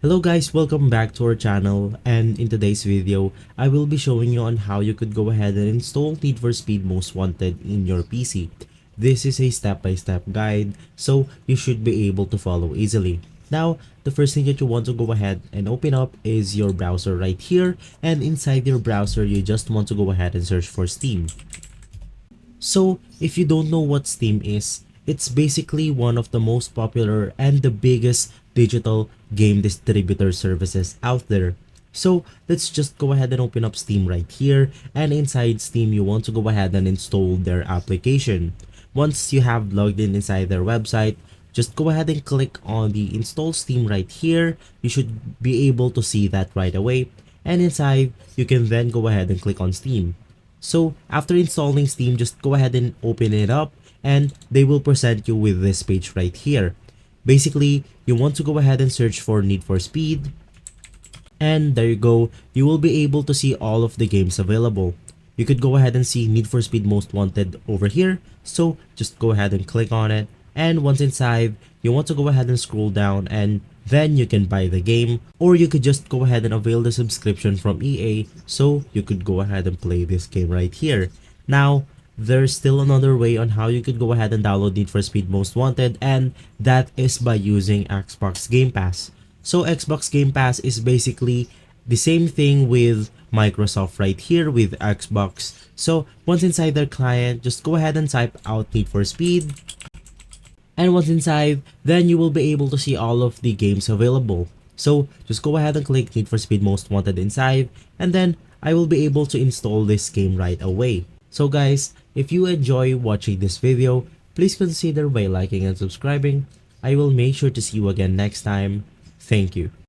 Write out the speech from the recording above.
Hello guys, welcome back to our channel, and in today's video, I will be showing you on how you could go ahead and install Need for Speed Most Wanted in your PC. This is a step-by-step guide, so you should be able to follow easily. Now, the first thing that you want to go ahead and open up is your browser right here, and inside your browser, you just want to go ahead and search for Steam. So, if you don't know what Steam is, it's basically one of the most popular and the biggest digital game distributor services out there. So, let's just go ahead and open up Steam right here, and inside Steam you want to go ahead and install their application. Once you have logged in inside their website, just go ahead and click on the install Steam right here. You should be able to see that right away, and inside you can then go ahead and click on Steam. So after installing Steam, just go ahead and open it up and they will present you with this page right here. Basically, you want to go ahead and search for Need for Speed, and there you go, you will be able to see all of the games available. You could go ahead and see Need for Speed Most Wanted over here, so just go ahead and click on it, and once inside, you want to go ahead and scroll down and then you can buy the game, or you could just go ahead and avail the subscription from EA, so you could go ahead and play this game right here. Now, there's still another way on how you could go ahead and download Need for Speed Most Wanted, and that is by using Xbox Game Pass. So Xbox Game Pass is basically the same thing with Microsoft right here with Xbox. So once inside their client, just go ahead and type out Need for Speed. And once inside, then you will be able to see all of the games available. So just go ahead and click Need for Speed Most Wanted inside, and then I will be able to install this game right away. So guys, if you enjoy watching this video, please consider by liking and subscribing. I will make sure to see you again next time. Thank you.